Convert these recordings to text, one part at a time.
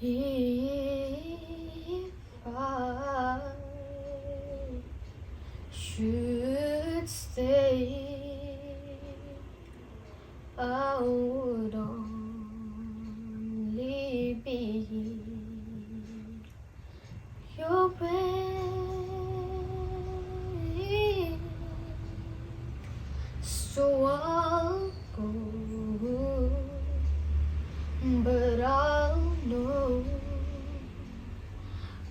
If I should stay, I would only be your way. So I'll go, but I'll know,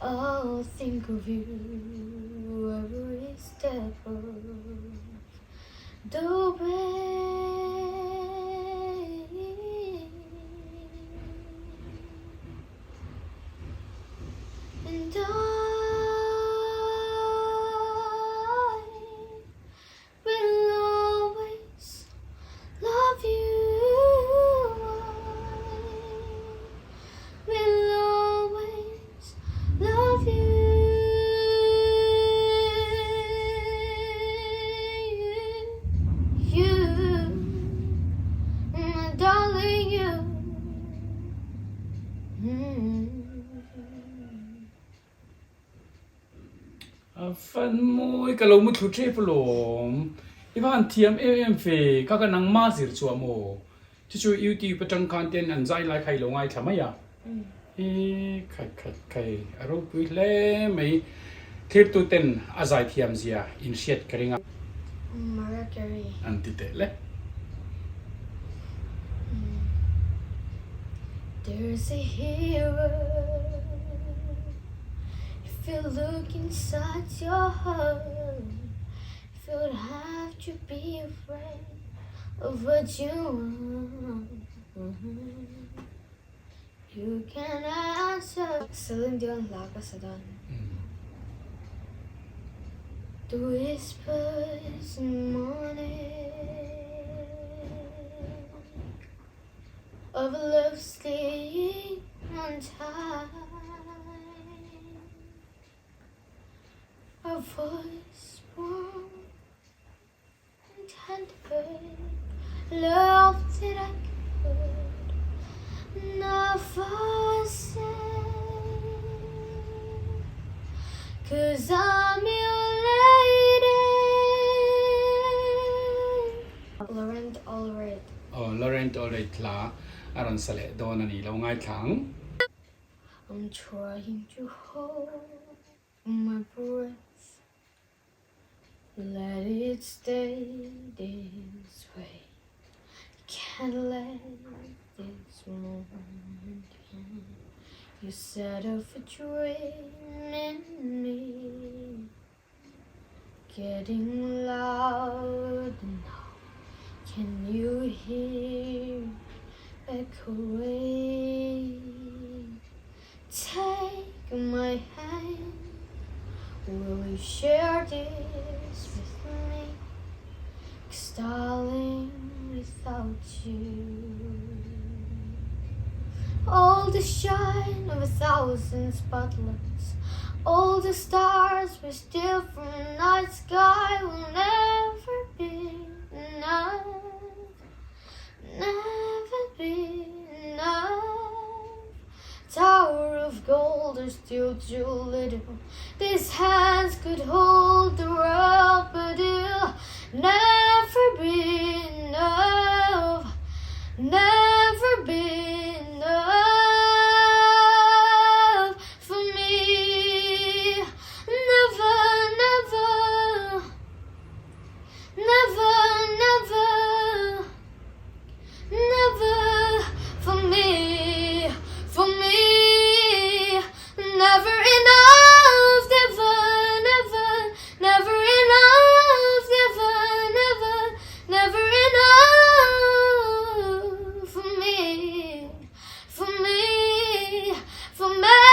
I'll think of you every step of the way. And I will always love you. I will always love you. You, my darling, you. Phần môi cả lồng một chút chế phù lồng, Ivan thiam em phê các cái năng ma zir chua mồ, chú YouTube bắt trang content anh giải lại khai lồng ai thầm ấy à? Khai aro bui lẽ mấy clip tu tên à zaithiam zia in shit cái ringa. Mercury. Anh tít lẽ. There's a hero. If you look inside your heart, if you'd have to be afraid of what you want, you can answer. Lungdai Naupang. The whispers in the morning of a love staying on time. A voice warm and tender, love that I could never say. 'Cause I'm your lady. Laurent alright. Laurent alright la, aron sale don ani lồng ai thẳng. I'm trying to hold my breath. Let it stay this way. Can't let this moment end. You set off a dream in me, getting loud now. Can you hear echo away? Take my hand. Will you share this with me? 'Cause darling, without you, all the shine of 1,000 spotlights, all the stars we steal from the night sky will never be enough, never be enough. Tower of gold are still too little. These hands could hold the world, but it'll never be enough, never be enough for me. Never, never, never, never, never for me, for me. Never enough, never, never, never enough, never, never, never enough for me, for me, for man.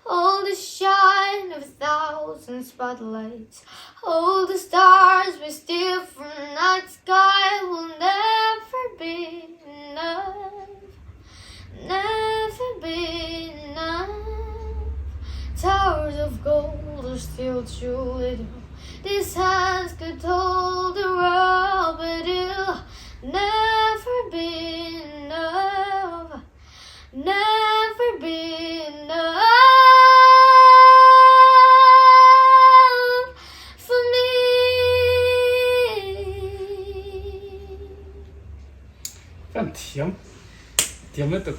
All the shine of 1,000 spotlights, all the stars we steal from the night sky will never be enough, never be enough. Towers of gold are still too little. These hands could hold the world, but it'll never be enough. Fan thiam nó tục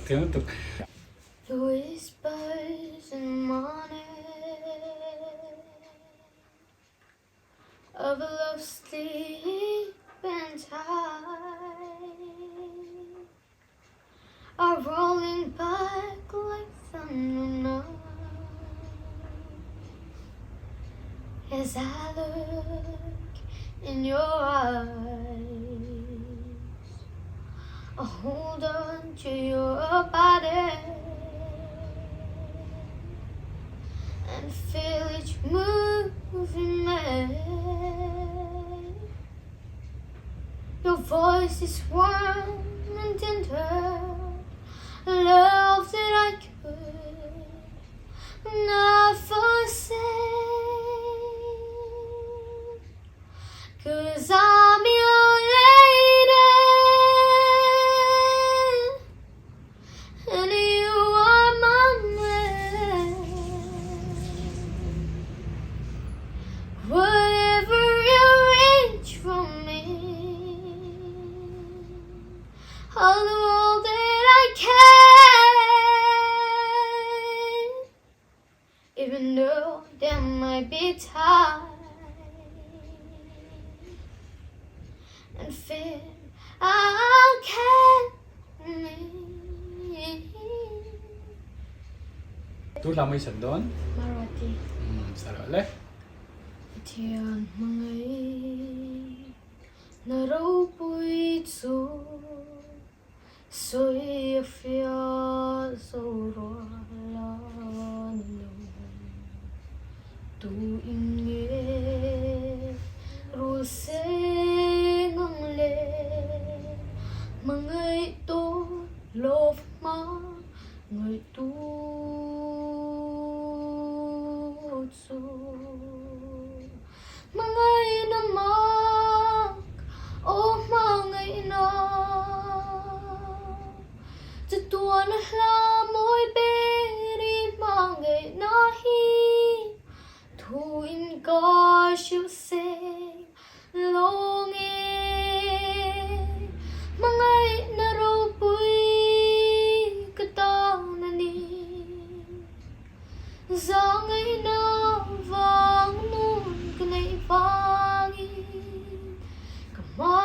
The whispers in morning of a love sleep and tide are rolling back like thunder now as I look in your eyes. I hold on to your body and feel each move you make. Your voice is warm and tender, love that I could never say. 'Cause I'm your lady and you are my man. Whatever you reach from me, I'll do all that I can, even though there might be times and fear I can't meet. Tu làm mấy sẵn đón Marathi. Sao đó lấy Thiền mây na râu bụi chu soi phía sâu roa la tu in nghe ru se ngang le mangai to love ma người tu chu mangai na mak o mangai naจะตัวนะลาโมยเบรีมังเงนาฮีทูอินกอชิวเซลงเอมังไงนาโรปุยกะตานานีซองไงนาวังนูนกันในฟังอีกะมั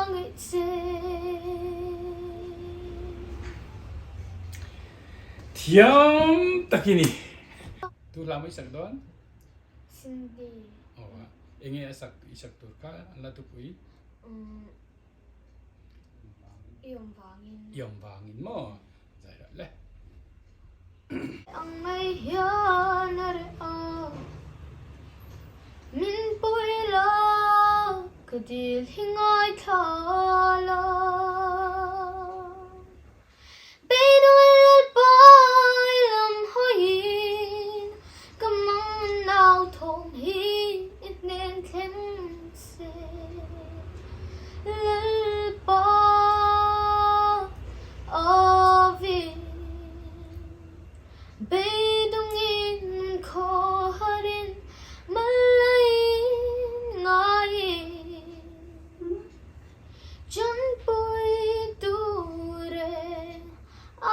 งไงเซthiam takini tu làm mấy sẵn đón Cindy. Anh nghe isak tur ka la tu pui Iyong vangin mo zai đó le ang may hiyan na rin min pui la kadil hingay thala Binuil boy lam hoyin kamang nao thong hi it nên thêm se lal ba avi Bedungin ko harin malay ngayin Jan boy dure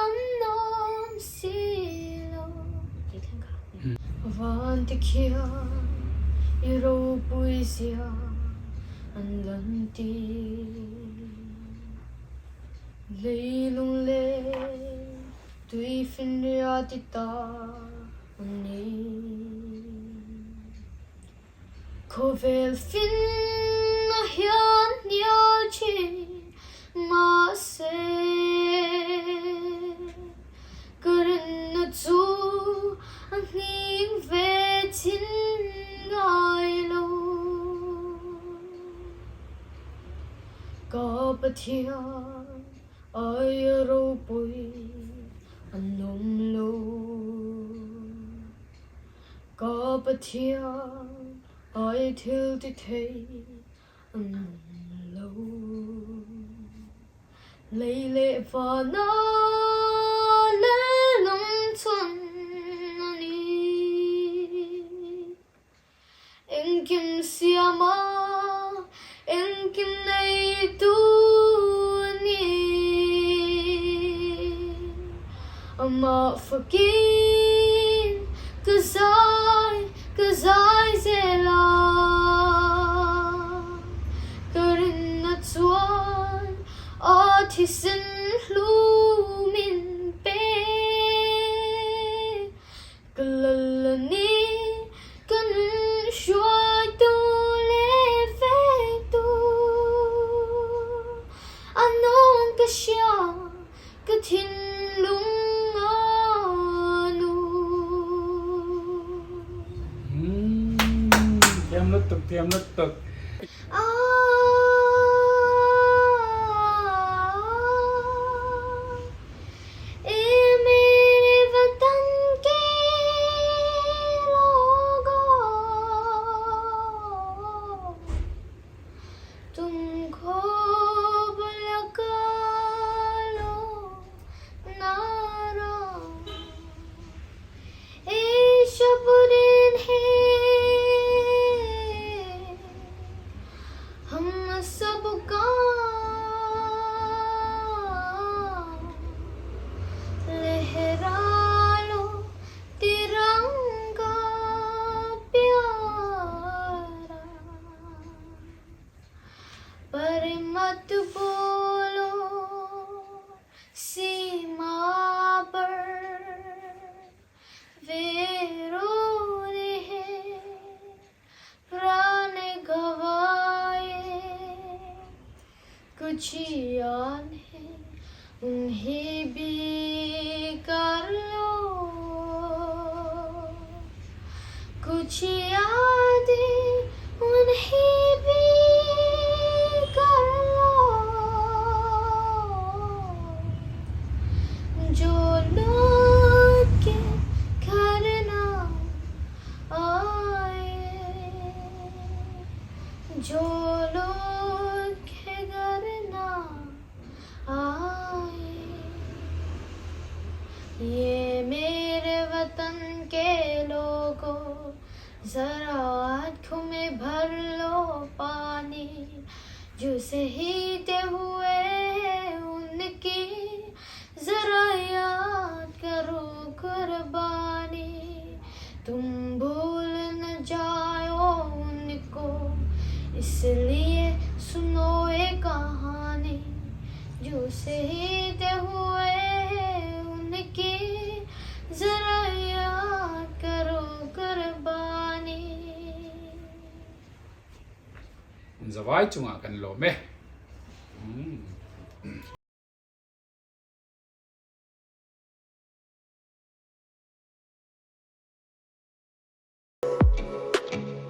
unknown silo Avanti kia iro puisia anlanti Leilung le tui finriatita ani Kovel fin a hian nialchi ma se Karin na chu ang hing vetin ngai lo Kapatian ay ro pui anong lo Kapatian ay til ti thei anong lo Leile va na le lom chun ani Em kim siama em kim nay tu ni forget, 'cause I say love. Couldn't not one artisan lumin pe. Kalalani kan shuai tu le ve tu. Anong kasya katin lung anu. Tiam letuk. मेरे वतन के लोगों, तुमको बुलका लो नारा, ए शबुरीन है हम सबका लहरा लो तिरंगा प्यारा, पर मत बोलो सीमा पर वे रो रहे प्राण गवाए, कुछ याद है उन्हें भी कर लो, कुछ यादें उन्हें भी कर लो, जो लोग के घर ना आए, जो लोग के घर ना आए। ये मेरे वतन के लोगों, जरा आँखों में भर लो पानी, जो शहीद हुए उनकी जरा याद करो कुर्बानी। तुम भूल न जाओ उनको, इसलिए सुनो एक कहानी, जो शहीद हुए उनकी जरा याद करो कुर्बानी. Zawai chunga kan lo me.